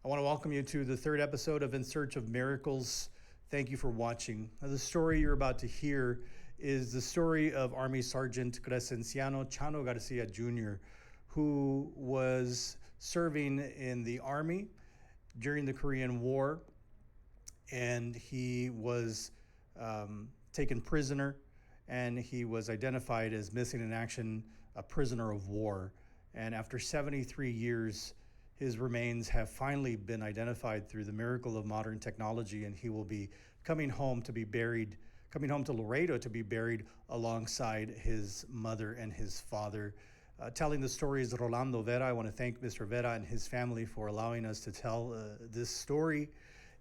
I want to welcome you to the third episode of In Search of Miracles. Thank you for watching. Now, the story you're about to hear is the story of Army Sergeant Cresenciano Chano Garcia Jr., who was serving in the Army during the Korean War, and he was taken prisoner, and he was identified as missing in action, a prisoner of war. And after 73 years, his remains have finally been identified through the miracle of modern technology, and he will be coming home to Laredo to be buried alongside his mother and his father. Telling the story is Rolando Vera. I want to thank Mr. Vera and his family for allowing us to tell this story.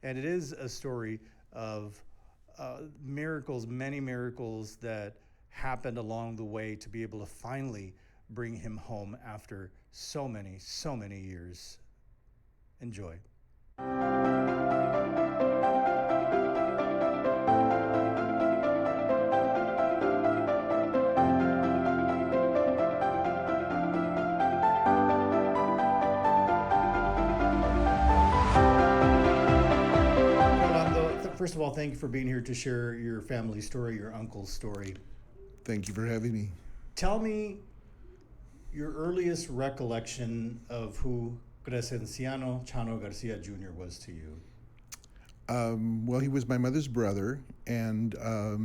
And it is a story of miracles, many miracles that happened along the way to be able to finally bring him home after so many years. Enjoy. Rolando, first of all, thank you for being here to share your family story, your uncle's story. Thank you for having me. Tell me your earliest recollection of who Cresenciano Chano Garcia Jr. was to you. Well, he was my mother's brother, and I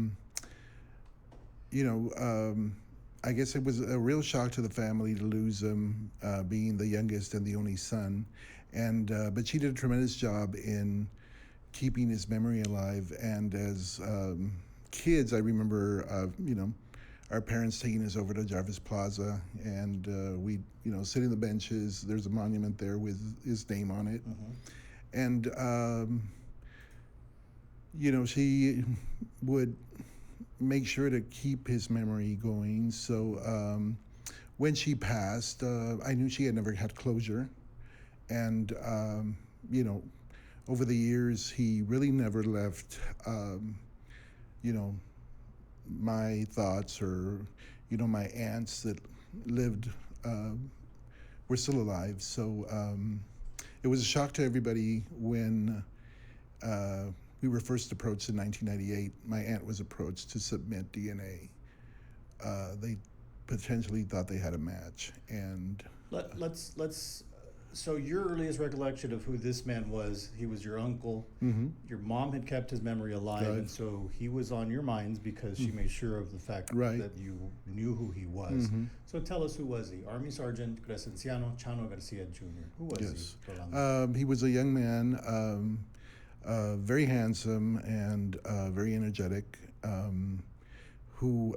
guess it was a real shock to the family to lose him, being the youngest and the only son. And but she did a tremendous job in keeping his memory alive. And as kids, I remember, our parents taking us over to Jarvis Plaza, and we, sit in the benches. There's a monument there with his name on it. Mm-hmm. And, she would make sure to keep his memory going. So when she passed, I knew she had never had closure. And, over the years, he really never left, my thoughts, or my aunts that lived were still alive. So it was a shock to everybody when we were first approached in 1998. My aunt was approached to submit DNA. They potentially thought they had a match, and let's. So your earliest recollection of who this man was, he was your uncle. Mm-hmm. Your mom had kept his memory alive, Right. and so he was on your minds because she made sure of the fact Right. that you knew who he was. Mm-hmm. So tell us, who was he? Army Sergeant Cresenciano Chano Garcia Jr. Who was Yes. he, Rolando? He was a young man, very handsome and very energetic, who,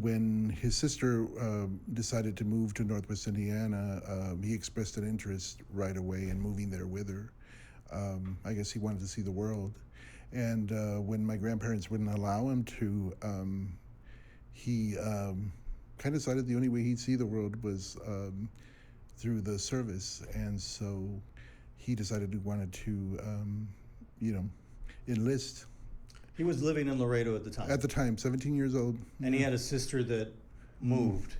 when his sister decided to move to Northwest Indiana, he expressed an interest right away in moving there with her. I guess he wanted to see the world. And when my grandparents wouldn't allow him to, he kind of decided the only way he'd see the world was through the service. And so he decided he wanted to, enlist. He was living in Laredo at the time. At the time, 17 years old. And he had a sister that moved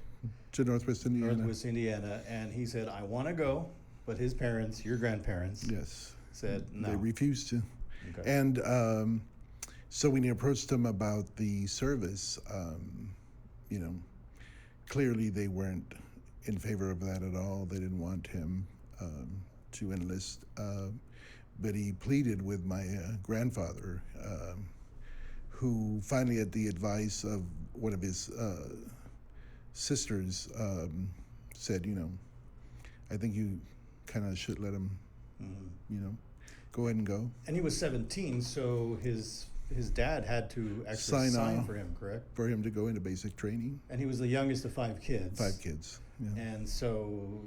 to Northwest Indiana. And he said, I want to go, but his parents, your grandparents, Yes. said no. They refused to. Okay. And so when he approached him about the service, clearly they weren't in favor of that at all. They didn't want him to enlist. But he pleaded with my grandfather, who finally, at the advice of one of his sisters, said, I think you kind of should let him, go ahead and go. And he was 17, so his dad had to actually sign for him, correct? For him to go into basic training. And he was the youngest of 5 kids. 5 kids, yeah. And so...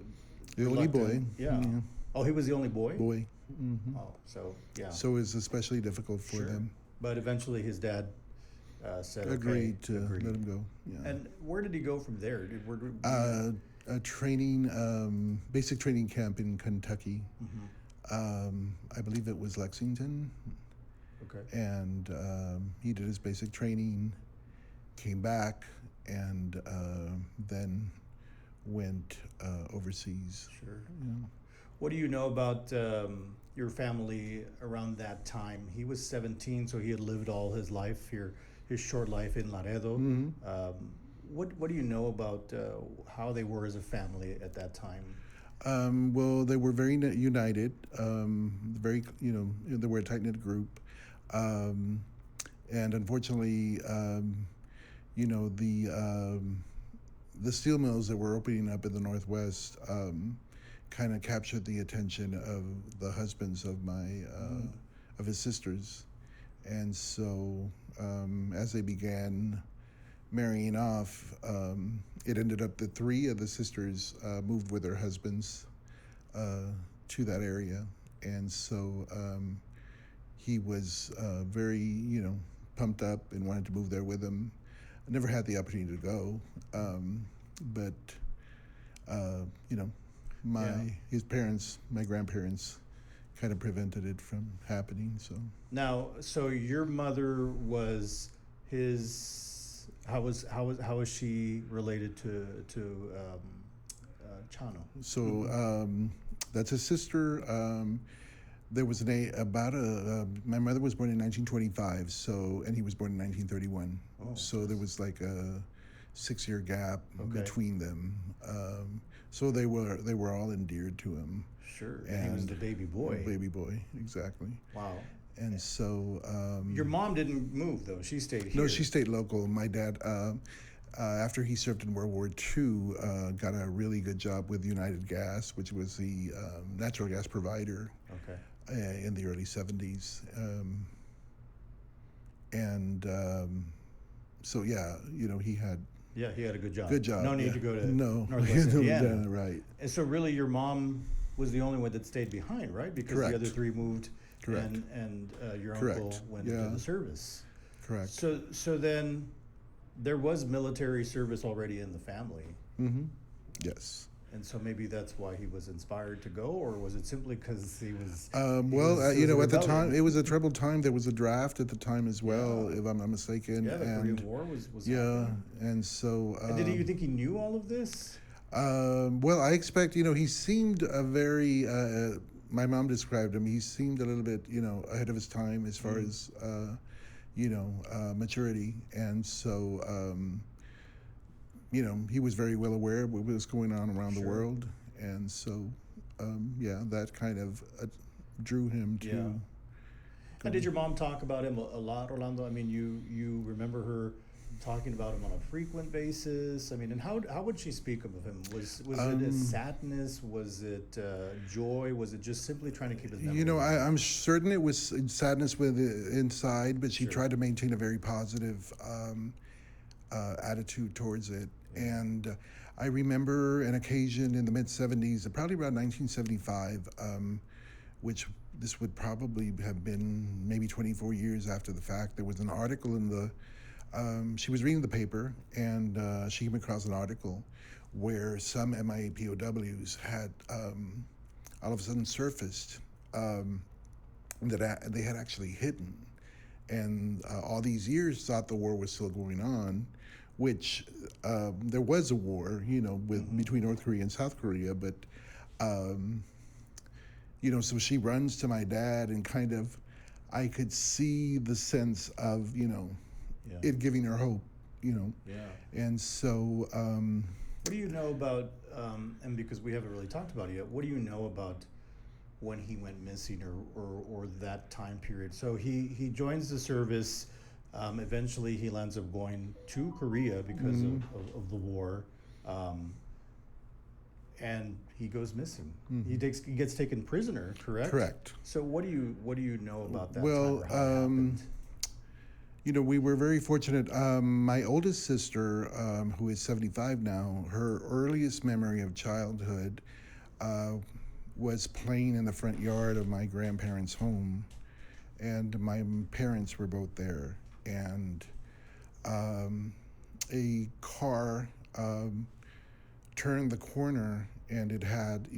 The only boy. Yeah. Yeah. Oh, he was the only boy? Boy. Mm-hmm. Oh, so, yeah. So it was especially difficult for them. But eventually his dad said, Agreed to let him go. Yeah. And where did he go from there? A training, basic training camp in Kentucky. Mm-hmm. I believe it was Lexington. Okay. And he did his basic training, came back, and then went overseas. Sure. Yeah. What do you know about your family around that time? He was 17, so he had lived all his life here, his short life in Laredo. What do you know about how they were as a family at that time? Well, they were very united. Very, they were a tight knit group, and unfortunately, you know, the steel mills that were opening up in the Northwest kind of captured the attention of the husbands of of his sisters, and so as they began marrying off, it ended up that three of the sisters moved with their husbands to that area, and so he was very, pumped up and wanted to move there with them. I never had the opportunity to go, but you know, his parents, my grandparents, kind of prevented it from happening. So your mother was his. How was she related to Chano? So that's his sister. There was my mother was born in 1925, and he was born in 1931. Oh, so there was like a 6-year gap Okay. between them. So they were all endeared to him. Sure. And he was the baby boy. Baby boy, exactly. Wow. And so Your mom didn't move though; she stayed here. no, she stayed local. My dad, after he served in World War II, got a really good job with United Gas, which was the natural gas provider. Okay. In the early 70s. And so, yeah, he had Yeah, he had a good job. good job. No need yeah. to go to no. Northwest Indiana. Right. And so, really, your mom was the only one that stayed behind, right? Because Correct. the other three moved, Correct. and your Correct. uncle went Yeah. to the service. Correct. So then, there was military service already in the family, Mm-hmm. Yes. and so maybe that's why he was inspired to go, or was it simply because he was? At the time, it was a troubled time. There was a draft at the time as well, Yeah. if I'm not mistaken. Yeah, the Korean War was Yeah, happening. and so. And did you think he knew all of this? Well, I expect, he seemed a very, my mom described him, he seemed a little bit, ahead of his time as far as, maturity. And so, he was very well aware of what was going on around the Sure. world. And so, that kind of drew him to. Yeah. And did your mom talk about him a lot, Rolando? I mean, you remember her talking about him on a frequent basis? I mean, and how would she speak of him? Was it a sadness? Was it joy? Was it just simply trying to keep his memory? I'm certain it was sadness inside, but she Sure. tried to maintain a very positive attitude towards it. And I remember an occasion in the mid 70s, probably around 1975, which this would probably have been maybe 24 years after the fact. There was an article she was reading the paper, and she came across an article where some MIA POWs had all of a sudden surfaced that they had actually hidden. And all these years thought the war was still going on, which there was a war, between North Korea and South Korea. But, so she runs to my dad, and kind of, I could see the sense of, it giving her hope, Yeah. And so. What do you know about, and because we haven't really talked about it yet, what do you know about when he went missing or that time period? So he joins the service. Eventually, he ends up going to Korea because of the war, and he goes missing. He gets taken prisoner. Correct. So what do you know about that? Well, time or how it happened? We were very fortunate. My oldest sister, who is 75 now, her earliest memory of childhood was playing in the front yard of my grandparents' home, and my parents were both there. And a car turned the corner, and it had,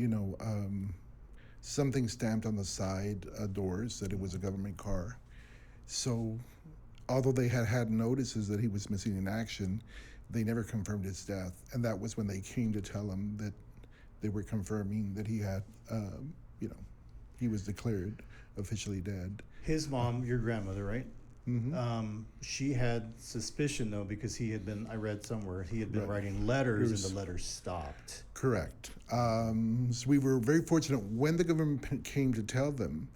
something stamped on the side doors that it was a government car. So, although they had notices that he was missing in action, they never confirmed his death. And that was when they came to tell him that they were confirming that he had, you know, he was declared officially dead. His mom, your grandmother, right? Mm-hmm. She had suspicion though, because he had been, I read somewhere, he had been Right. writing letters and the letters stopped. Correct. So we were very fortunate when the government came to tell them,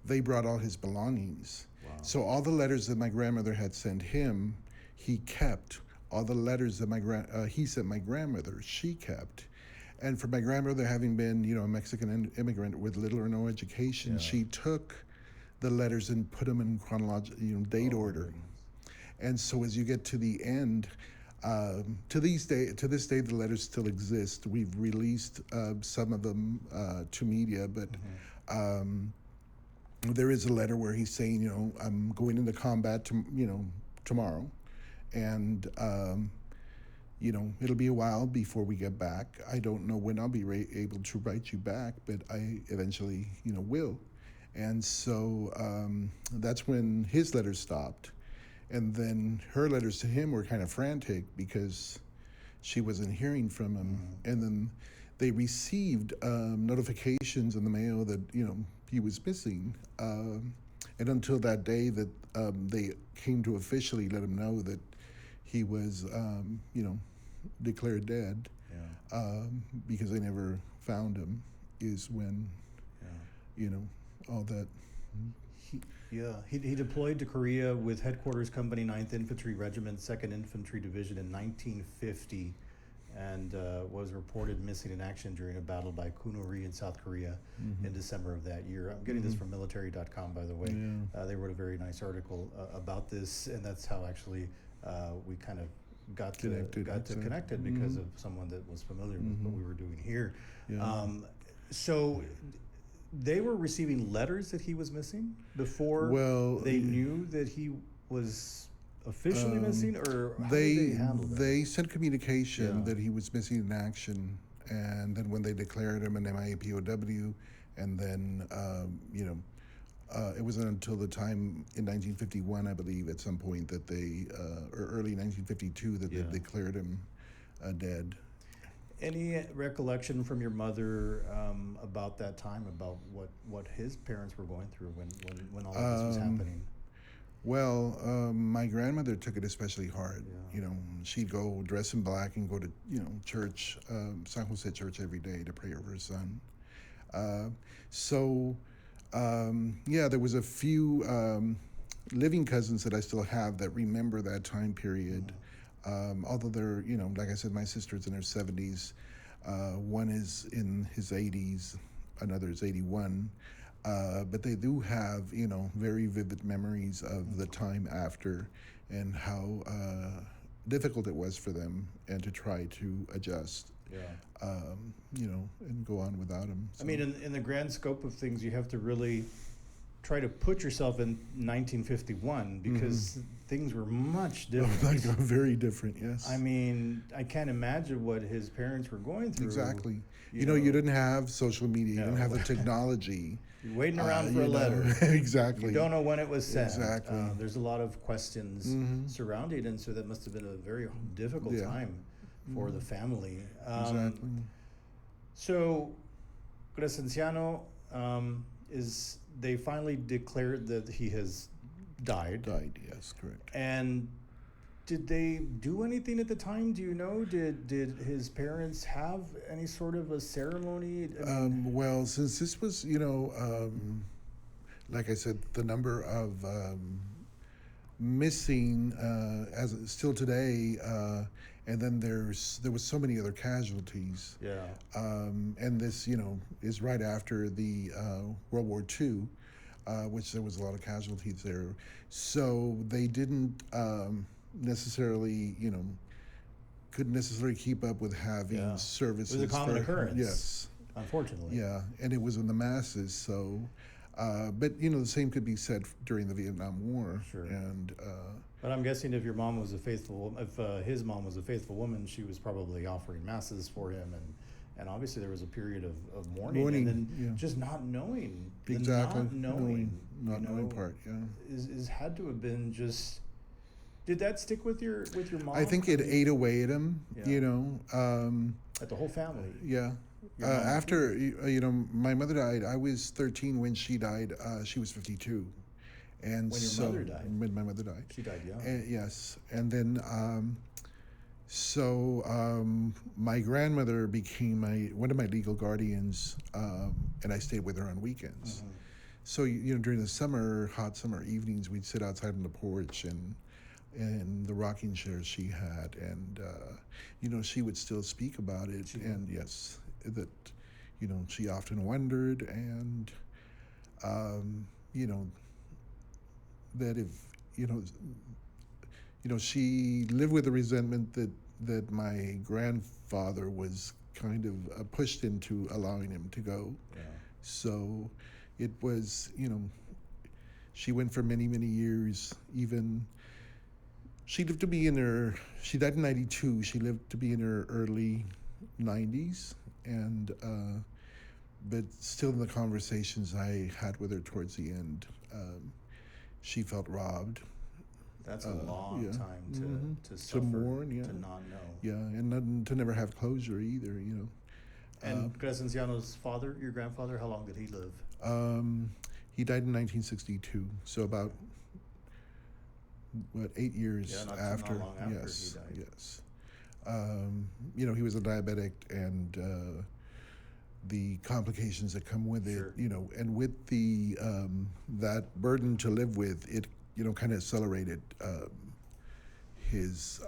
they brought all his belongings. Wow. So all the letters that my grandmother had sent him, he kept. All the letters that he sent my grandmother, she kept. And for my grandmother having been, you know, a Mexican immigrant with little or no education, she took the letters and put them in chronological, you know, date order. And so as you get to the end, to this day, the letters still exist. We've released some of them to media, but there is a letter where he's saying, you know, I'm going into combat, tomorrow, and you know, it'll be a while before we get back. I don't know when I'll be able to write you back, but I eventually, you know, will. And so that's when his letters stopped. And then her letters to him were kind of frantic because she wasn't hearing from him. And then they received notifications in the mail that, you know, he was missing. And until that day that they came to officially let him know that he was, you know, declared dead, because they never found him, is when, you know, all that. He deployed to Korea with headquarters Company 9th Infantry Regiment, 2nd Infantry Division in 1950, and was reported missing in action during a battle by Kunori in South Korea in December of that year. I'm getting this from military.com, by the way. They wrote a very nice article about this, and that's how actually we kind of got connected because of someone that was familiar with what we were doing here. So they were receiving letters that he was missing before they knew that he was officially missing, or how did they handle that? They sent communication that he was missing in action, and then when they declared him an MIA POW, and then you know, it wasn't until the time in 1951, I believe, at some point that they, or early 1952, that they declared him dead. Any recollection from your mother about that time, about what his parents were going through when all of this was happening? Well, my grandmother took it especially hard. You know, she'd go dress in black and go to, you know, church, San Jose Church every day to pray over her son. There was a few living cousins that I still have that remember that time period. Although they're, you know, like I said, my sister's in her 70s. One is in his 80s, another is 81. But they do have, you know, very vivid memories of the time after and how difficult it was for them and to try to adjust, you know, and go on without him. So. I mean, in the grand scope of things, you have to really try to put yourself in 1951 because things were much different. Very different, yes. I mean, I can't imagine what his parents were going through. Exactly. You know, you didn't have social media, you didn't have the technology. You're waiting around for a letter. Exactly. You don't know when it was sent. Exactly. There's a lot of questions surrounding it, and so that must have been a very difficult time for the family. Exactly. So, Cresenciano they finally declared that he has died. Yes, correct. And did they do anything at the time? Do you know? Did his parents have any sort of a ceremony? Well, since this was, you know, like I said, the number of missing as still today, and then there was so many other casualties. And this, you know, is right after the World War II, which there was a lot of casualties there. So they didn't necessarily, you know, couldn't necessarily keep up with having services. It was a common occurrence. Yes. Unfortunately. Yeah, and it was in the masses, so... but, you know, the same could be said during the Vietnam War. Sure. And... but I'm guessing if your mom was a faithful... If his mom was a faithful woman, she was probably offering masses for him, and obviously there was a period of mourning and then just not knowing. Exactly. Not knowing. Not knowing part, Is had to have been just... Did that stick with your mom? I think it ate away at him, you know. At the whole family. Yeah. Your mom? After my mother died, I was 13 when she died. She was 52, and When your so mother died? when my mother died, She died young. yes, and then my grandmother became one of my legal guardians, and I stayed with her on weekends. Mhm. So during the summer, hot summer evenings, we'd sit outside on the porch and the rocking chair she had, and she would still speak about it, and yes, that she often wondered, and you know that if you know she lived with the resentment that my grandfather was kind of pushed into allowing him to go. Yeah. So it was, she went for many, many years. Even she lived to be she died in 92. She lived to be in her early 90s. And, but still in the conversations I had with her towards the end, she felt robbed. That's a long time to suffer, to mourn, to not know. Yeah, and to never have closure either, And Cresenciano's father, your grandfather, how long did he live? He died in 1962, so about 8 years Yeah, not after. long after Yes, he died. yes. He was a diabetic, and the complications that come with Sure. it, and with the that burden to live with, it kind of accelerated his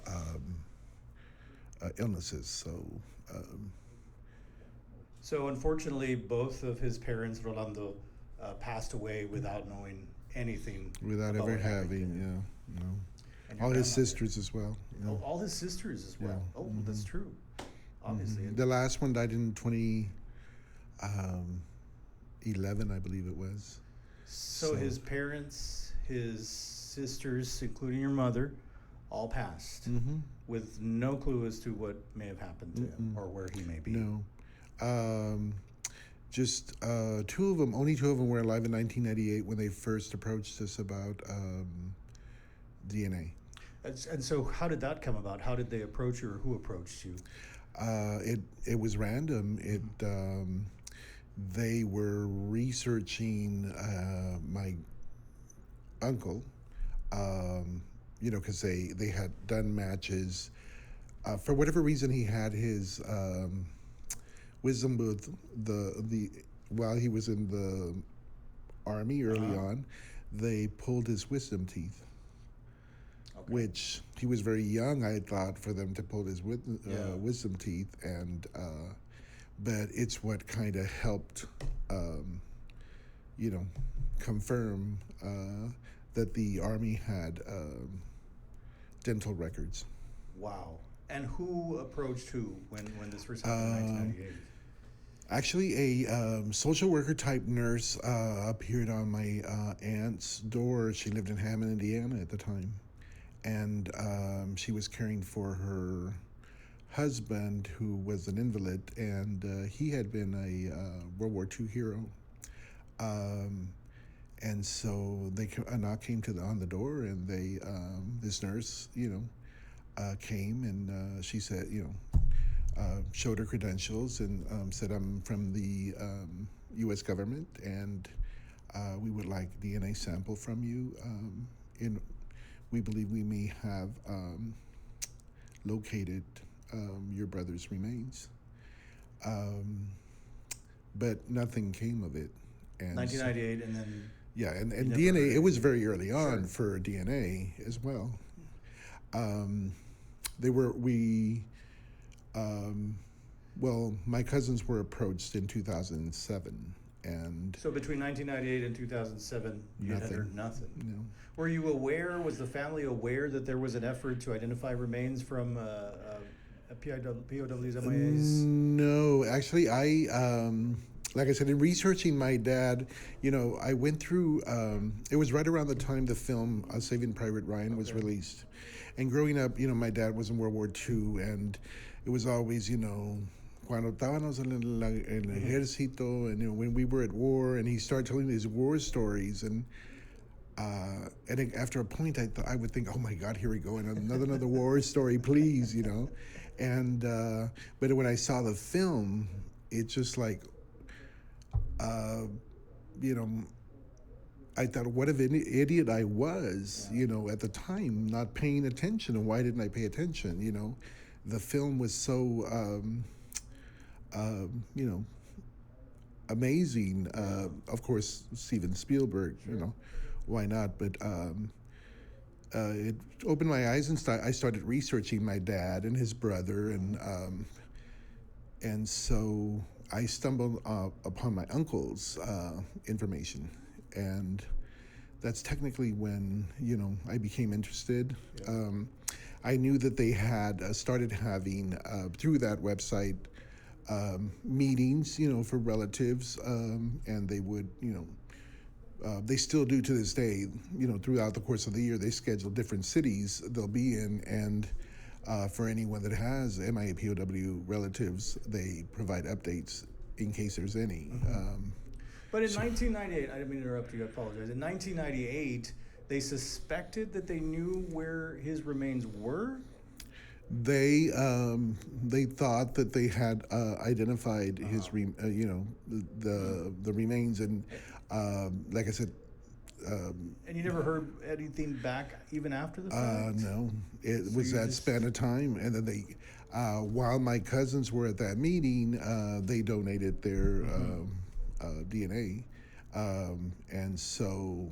illnesses. So unfortunately, both of his parents, Rolando, passed away without knowing anything. Without about ever what happened to having, him. And your all his grandmother. sisters as well. Oh, all his sisters as well. Yeah. Oh, that's true. Obviously. The last one died in 2011, I believe it was. So his parents, his sisters, including your mother, all passed with no clue as to what may have happened to him or where he may be. No. Just two of them, only two of them were alive in 1998 when they first approached us about DNA. And so how did that come about? How did they approach you, or who approached you? It was random. They were researching my uncle, because they had done matches. For whatever reason, he had his wisdom booth while he was in the army early on. They pulled his wisdom teeth. Okay. Which he was very young, I thought, for them to pull his wisdom teeth, and but it's what kind of helped, confirm that the Army had dental records. Wow! And who approached who when this first happened in 1998? Actually, a social worker type nurse appeared on my aunt's door. She lived in Hammond, Indiana at the time. And she was caring for her husband, who was an invalid, and he had been a World War II hero. And so a knock came on the door, and this nurse, came, and she said, showed her credentials and said, "I'm from the U.S. government, and we would like DNA sample from you. We believe we may have located your brother's remains." But nothing came of it. And 1998, and then... Yeah, and DNA, it was very early on for DNA as well. My cousins were approached in 2007. And so between 1998 and 2007, you had heard nothing. No. Were you aware? Was the family aware that there was an effort to identify remains from POWs, MIAs? No, actually, like I said, in researching my dad, I went through. It was right around the time the film Saving Private Ryan was released, and growing up, my dad was in World War II, and it was always, cuando estábamos en el ejército, and when we were at war, and he started telling his war stories, and after a point, I would think, oh my God, here we go, and another war story, please, and but when I saw the film, it's just like, you know, I thought, what an idiot I was, at the time, not paying attention. And why didn't I pay attention? The film was so, you know, amazing. Of course, Steven Spielberg, why not? But it opened my eyes, and I started researching my dad and his brother, and so I stumbled upon my uncle's information, and that's technically when I became interested. I knew that they had started having through that website meetings, for relatives, and they would, they still do to this day. Throughout the course of the year, they schedule different cities they'll be in, and for anyone that has MIA POW relatives, they provide updates in case there's any. But in 1998, I didn't mean to interrupt you, I apologize. In 1998, they suspected that they knew where his remains were? They thought that they had identified his, the remains, and like I said. And you never heard anything back even after the fact? No, it was that span of time, and then they, while my cousins were at that meeting, they donated their DNA, and so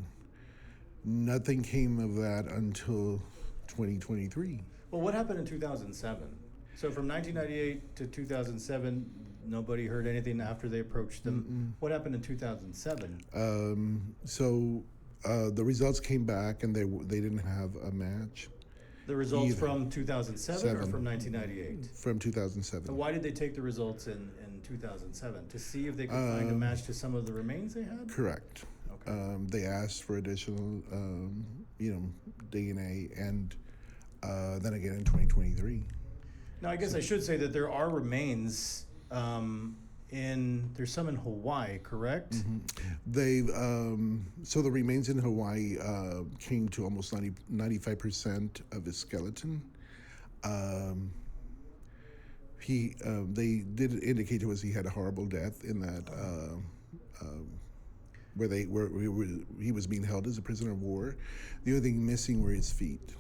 nothing came of that until 2023. Well, what happened in 2007? So from 1998 to 2007, nobody heard anything after they approached them. What happened in 2007? So the results came back, and they didn't have a match. The results from 2007 or from 1998? From 2007. So why did they take the results in 2007? To see if they could find a match to some of the remains they had? Correct. Okay. They asked for additional, DNA, and then again in 2023. Now, I guess I should say that there are remains there's some in Hawaii, correct? They've so the remains in Hawaii came to almost 95% of his skeleton. They did indicate to us he had a horrible death in that where he was being held as a prisoner of war. The only thing missing were his feet.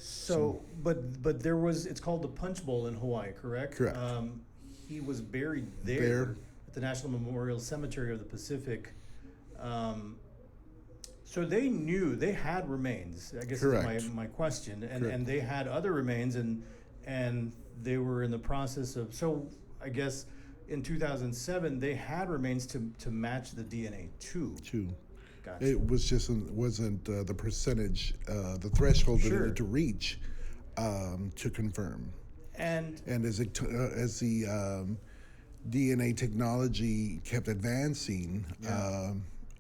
So, but there was, it's called the Punch Bowl in Hawaii, correct? Correct. He was buried there at the National Memorial Cemetery of the Pacific. So they knew they had remains, I guess Correct. is my question. And Correct. and they had other remains, and they were in the process of, so I guess in 2007 they had remains to match the DNA too. Gotcha. It was just wasn't the percentage, the threshold that it had to reach to confirm. And as the DNA technology kept advancing,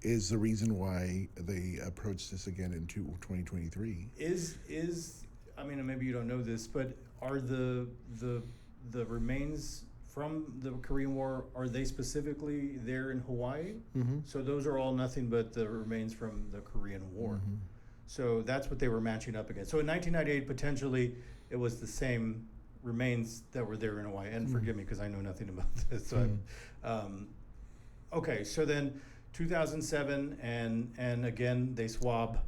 is the reason why they approached this again in 2023. I mean, maybe you don't know this, but are the remains from the Korean War, are they specifically there in Hawaii? So those are all nothing but the remains from the Korean War. So that's what they were matching up against. So in 1998, potentially, it was the same remains that were there in Hawaii. And forgive me, because I know nothing about this. So okay, so then 2007, and again, they swab,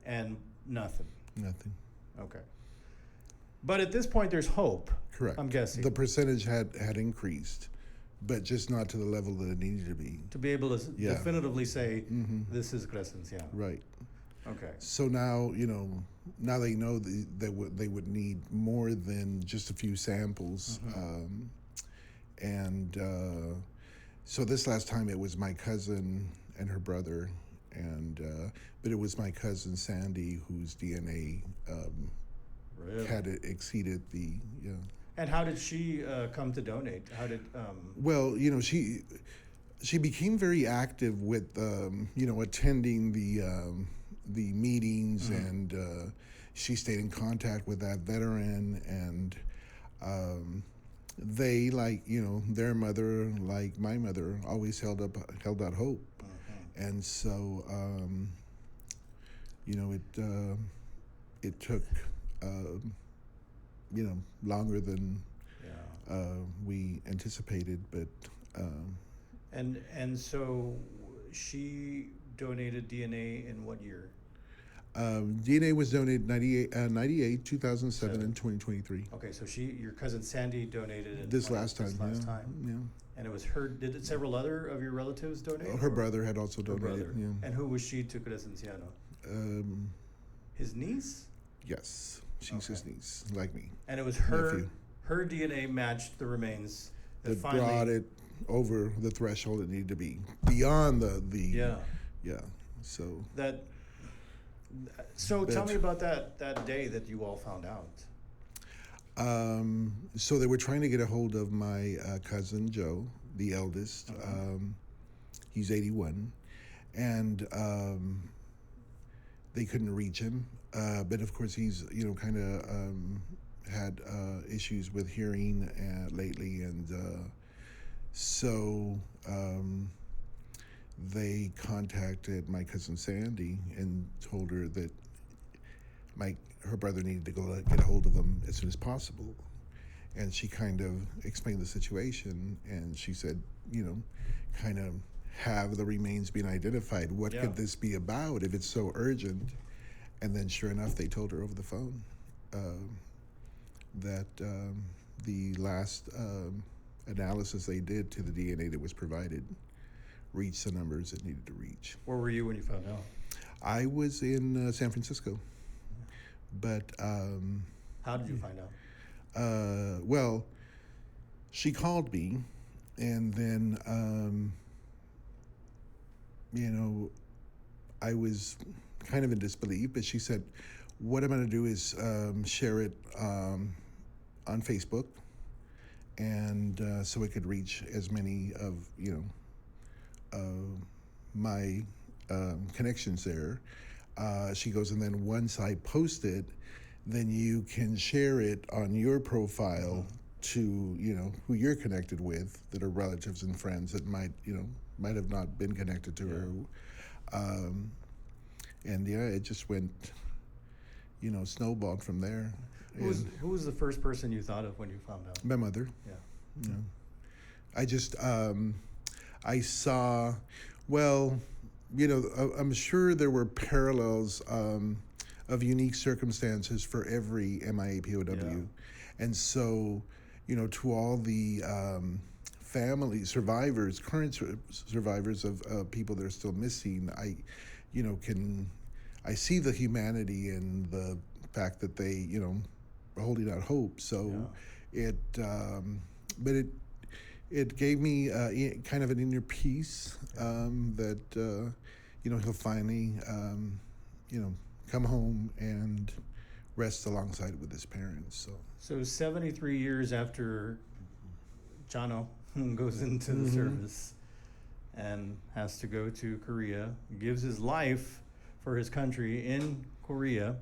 and nothing. Nothing. Okay. But at this point, there's hope. Correct. I'm guessing. The percentage had increased, but just not to the level that it needed to be. To be able to definitively say, this is Cresenciano. Right. Okay. So now, now they know they would need more than just a few samples. So this last time it was my cousin and her brother, but it was my cousin Sandy whose DNA Really? had exceeded the. And how did she come to donate? How did? Well, she became very active with attending the meetings, and she stayed in contact with that veteran, and they, like their mother, like my mother, always held out hope, and so it took longer than we anticipated, but so she donated DNA in what year? DNA was donated 98, 2007, and 2023. Okay, so your cousin Sandy donated in This last time. Yeah. And it was her. Did several other of your relatives donate? Her brother had also donated. Yeah. And who was she to Cresenciano? His niece? Yes, she's his niece, like me. And it was her. Nephew. Her DNA matched the remains that brought it over the threshold it needed to be, beyond the yeah. So tell me about that day that you all found out. So they were trying to get a hold of my cousin Joe, the eldest. He's 81, and they couldn't reach him. But of course, he's kind of had issues with hearing lately, and so they contacted my cousin Sandy and told her that her brother needed to go get a hold of him as soon as possible. And she kind of explained the situation, and she said, kind of have the remains been identified. What could this be about if it's so urgent? And then sure enough, they told her over the phone that the last analysis they did to the DNA that was provided reached the numbers it needed to reach. Where were you when you found out? I was in San Francisco. But how did you find out? Well, she called me, and then I was kind of in disbelief. But she said, "What I'm going to do is share it on Facebook, and so it could reach as many of my connections there." She goes, and then once I post it, then you can share it on your profile to, who you're connected with, that are relatives and friends that might have not been connected to her. And it just went, snowballed from there. Who was the first person you thought of when you found out? My mother. Yeah. I just, I saw, well, I'm sure there were parallels of unique circumstances for every MIA POW. And so, to all the survivors, current survivors of people that are still missing, I see the humanity and the fact that they, are holding out hope. So it gave me kind of an inner peace that he'll finally come home and rest alongside with his parents. So 73 years after Chano goes into the service and has to go to Korea, gives his life for his country in Korea.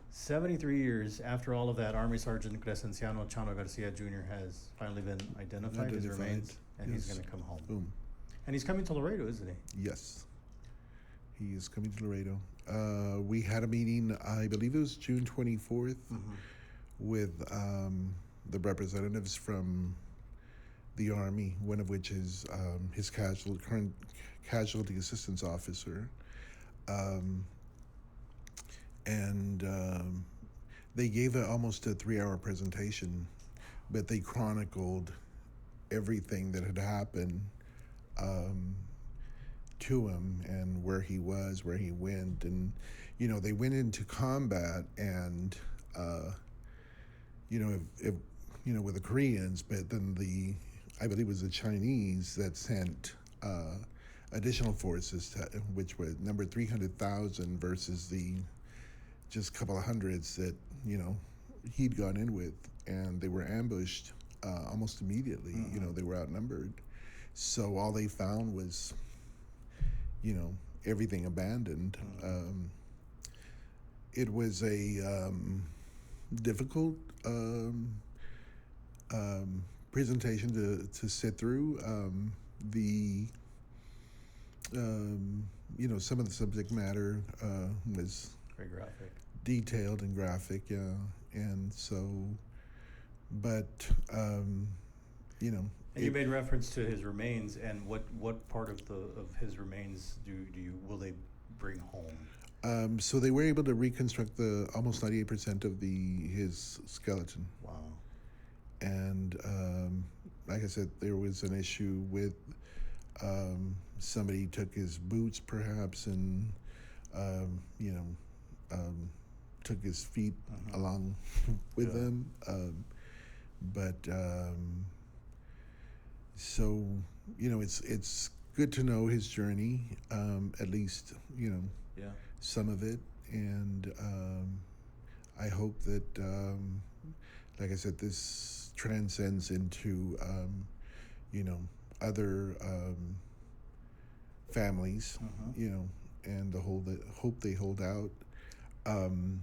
73 years after all of that, Army Sergeant Cresenciano Chano Garcia Jr. has finally been identified, his remains, and he's going to come home. Boom. And he's coming to Laredo, isn't he? Yes. He is coming to Laredo. We had a meeting, I believe it was June 24th, with the representatives from the Army, one of which is his current casualty assistance officer. And they gave almost a 3-hour presentation, but they chronicled everything that had happened to him and where he was, where he went. And, they went into combat and, with the Koreans, but then I believe it was the Chinese that sent additional forces, which were numbered 300,000 versus the just a couple of hundreds that, he'd gone in with, and they were ambushed almost immediately. They were outnumbered. So all they found was, everything abandoned. It was a difficult presentation to sit through. Some of the subject matter was very graphic, detailed and graphic, and so but you know, And you made reference to his remains, and what part of his remains do you will they bring home? So they were able to reconstruct the almost 98% of his skeleton, Wow. and like I said, there was an issue with somebody took his boots, perhaps, and you know, took his feet along with Yeah. them. But so you know, it's good to know his journey, at least you know Yeah. some of it, and I hope that, like I said, this transcends into you know other families, you know, and the hope they hold out. Um,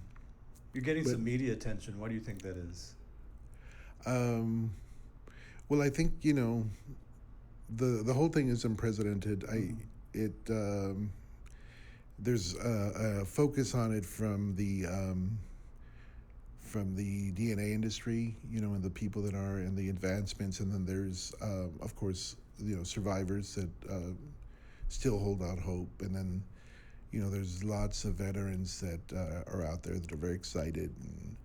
You're getting but some media attention. Why do you think that is? um, well, I think you know the whole thing is unprecedented. It there's a focus on it from the DNA industry, you know, and the people that are in the advancements, and then there's of course you know survivors that still hold out hope, and then you know there's lots of veterans that are out there that are very excited and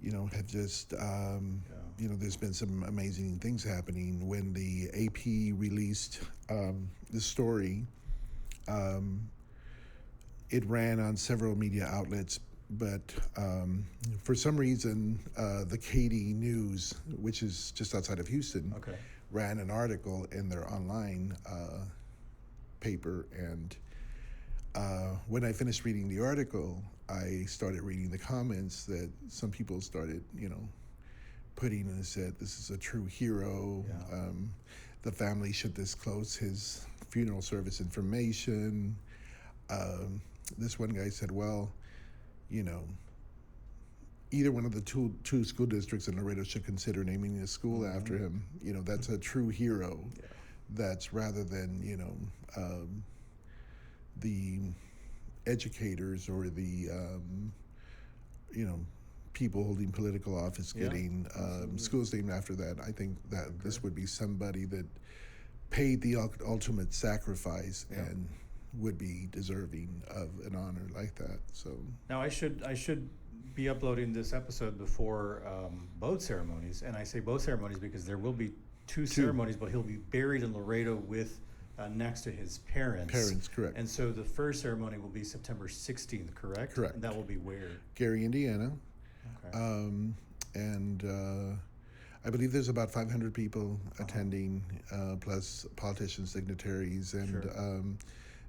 you know have just you know there's been some amazing things happening. When the AP released the story, um, it ran on several media outlets, but for some reason, the KD News, which is just outside of Houston, Okay. ran an article in their online paper. And when I finished reading the article, I started reading the comments that some people started, you know, putting and said, "This is a true hero." Yeah. The family should disclose his funeral service information. This one guy said, "Well, you know, either one of the two school districts in Laredo should consider naming a school after him. You know, that's a true hero. Yeah. That's rather than you know the educators or the you know people holding political office Yeah, getting absolutely. schools named after that. I think that this would be somebody that paid the ultimate sacrifice Yeah. and would be deserving of an honor like that. So Now I should be uploading this episode before both ceremonies, and I say both ceremonies because there will be two ceremonies, but he'll be buried in Laredo with next to his parents. Parents, correct. And so the first ceremony will be September 16th, correct? Correct. And that will be where? Gary, Indiana. Okay. And I believe there's about 500 people attending, plus politicians, dignitaries, and Sure.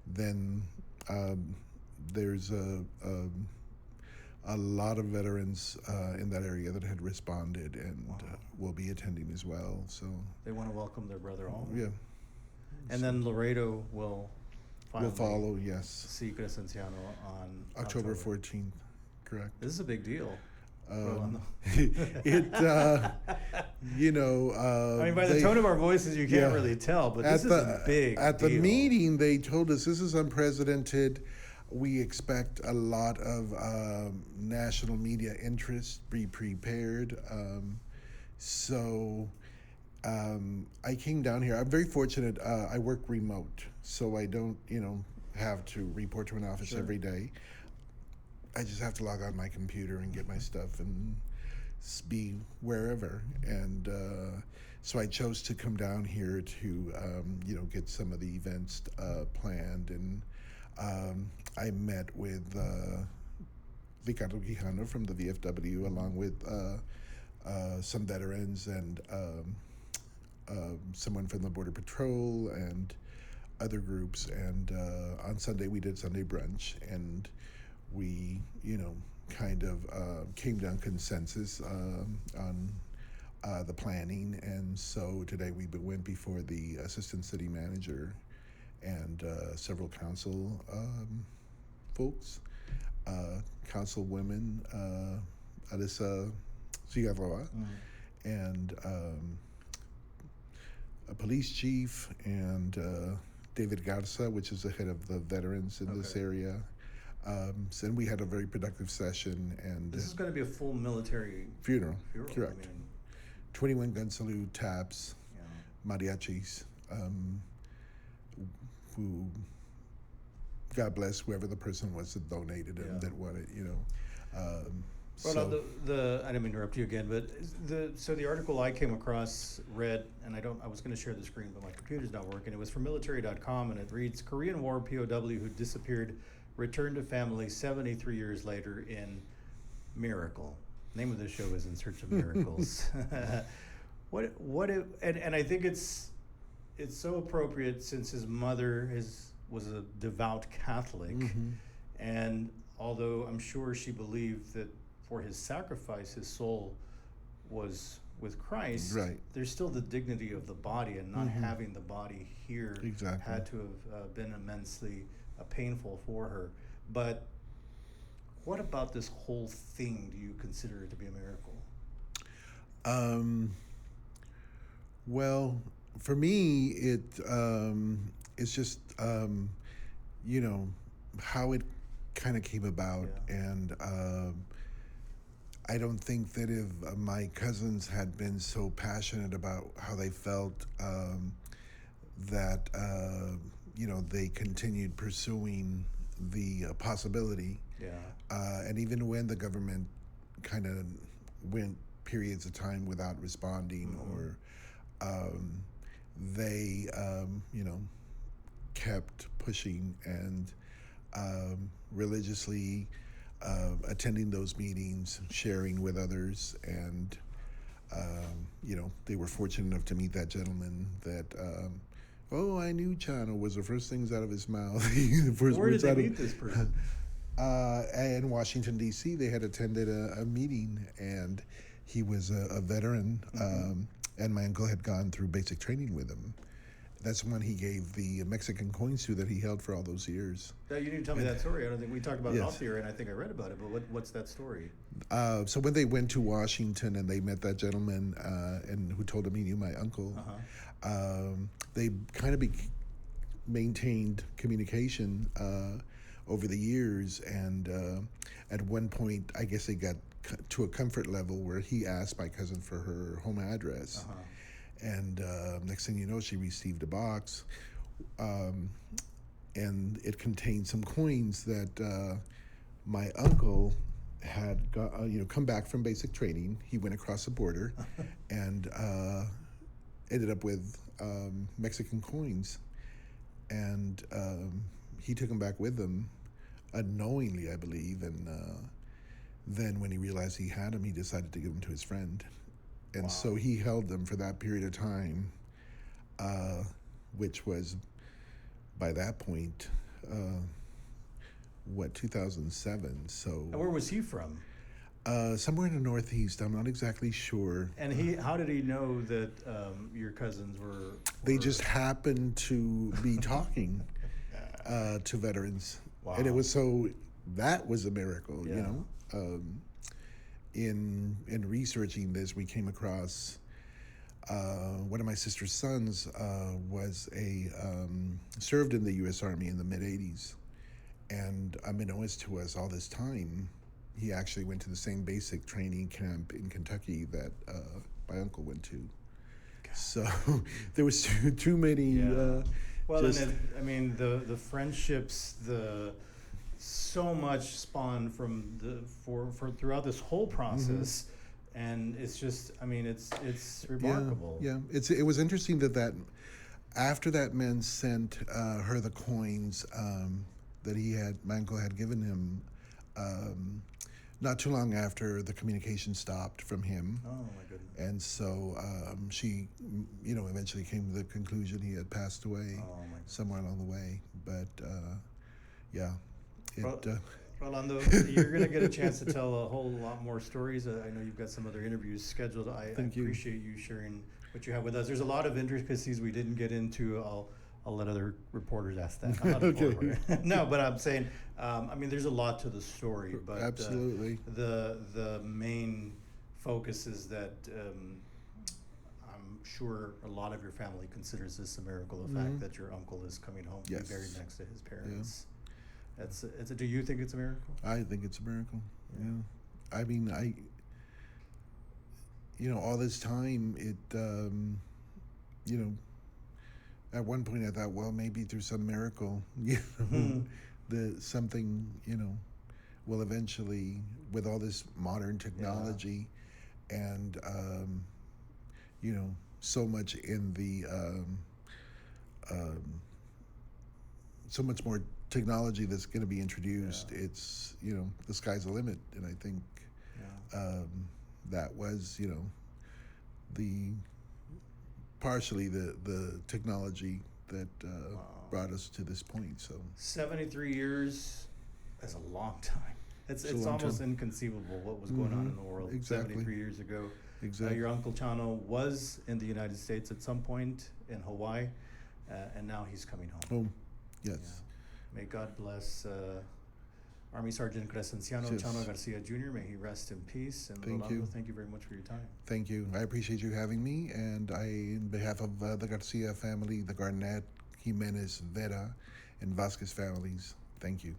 then there's a lot of veterans in that area that had responded and will be attending as well. So They want to welcome their brother home. yeah, And then Laredo will we'll follow. Yes, see Cresenciano on October 14th. Correct. This is a big deal. Rolando. It you know I mean, by the tone of our voices, you can't yeah. really tell, but this is a big at deal. the meeting they told us this is unprecedented. We expect a lot of national media interest. Be prepared. So I came down here. I'm very fortunate. I work remote, so I don't, you know, have to report to an office Sure. every day. I just have to log on my computer and get my stuff and be wherever. And so I chose to come down here to, you know, get some of the events planned. And I met with Ricardo Quijano from the VFW, along with some veterans and someone from the Border Patrol and other groups. And on Sunday we did Sunday brunch, and we, you know, kind of came down consensus on the planning. And so today we went before the assistant city manager and several council folks, councilwomen, Alyssa Cigarroa, and a police chief, and David Garza, which is the head of the veterans in this area. And we had a very productive session and This is going to be a full military funeral. funeral. Correct. I mean, 21 gun salute, taps, yeah. mariachis. Who, God bless whoever the person was that donated and that wanted, Well, I didn't mean to interrupt you again, but the article I came across read, and I was going to share the screen, but my computer's not working. It was from military.com, and it reads: Korean War POW who disappeared returned to family 73 years later in Miracle. Name of the show is In Search of Miracles. And I think it's so appropriate since his mother was a devout Catholic, and although I'm sure she believed that for his sacrifice, his soul was with Christ, right. There's still the dignity of the body, and not having the body here had to have been immensely painful for her. But what about this whole thing do you consider it to be a miracle? Well, for me, it's just how it kind of came about, and I don't think that if my cousins had been so passionate about how they felt that they continued pursuing the possibility. And even when the government kind of went periods of time without responding, or they kept pushing and religiously attending those meetings, sharing with others, and they were fortunate enough to meet that gentleman that I knew Chano was the first things out of his mouth. Where did they meet this person? In Washington, D.C. They had attended a meeting, and he was a veteran, and my uncle had gone through basic training with him. That's when he gave the Mexican coins to that he held for all those years. No, you didn't tell me that story. I don't think we talked about it off the air, and I think I read about it. But what's that story? So when they went to Washington and they met that gentleman, and who told him he knew my uncle, they kind of maintained communication over the years. And at one point, I guess they got to a comfort level where he asked my cousin for her home address. And next thing you know, she received a box, and it contained some coins that my uncle had come back from basic training. He went across the border and ended up with Mexican coins, and he took them back with him unknowingly, I believe. And then when he realized he had them, he decided to give them to his friend. And so he held them for that period of time, which was, by that point, 2007. So. And where was he from? Somewhere in the Northeast. I'm not exactly sure. And how did he know that your cousins were? They just happened to be talking to veterans, and it was that was a miracle, In researching this, we came across one of my sister's sons was served in the U.S. Army in the mid-'80s, and unbeknownst to us all this time, he actually went to the same basic training camp in Kentucky that my uncle went to. God. So there was too many. The friendships, so much spawned from for throughout this whole process, and it's just, it's remarkable. It was interesting that after that man sent her the coins that my uncle had given him, not too long after, the communication stopped from him. Oh my goodness! And so she, eventually came to the conclusion he had passed away somewhere along the way. But Rolando, you're going to get a chance to tell a whole lot more stories. I know you've got some other interviews scheduled. I appreciate you sharing what you have with us. There's a lot of intricacies we didn't get into. I'll let other reporters ask that. I'm not a reporter. No, but I'm saying, there's a lot to the story. But absolutely, the main focus is that I'm sure a lot of your family considers this a miracle. The fact that your uncle is coming home to be buried next to his parents. Do you think it's a miracle? I think it's a miracle. Yeah. I mean, all this time, at one point I thought, well, maybe through some miracle, something, will eventually, with all this modern technology and, so much in the, so much more technology that's going to be introduced. It's, the sky's the limit. And I think that was, partially the technology that brought us to this point. So 73 years, that's a long time. It's almost inconceivable what was going on in the world 73 years ago. Exactly. Your Uncle Chano was in the United States at some point in Hawaii, and now he's coming home. Oh, yes. May God bless Army Sergeant Cresenciano Chano Garcia Jr. May he rest in peace. And Rolando, thank you very much for your time. Thank you. I appreciate you having me. And in behalf of the Garcia family, the Garnett, Jimenez, Vera, and Vasquez families, thank you.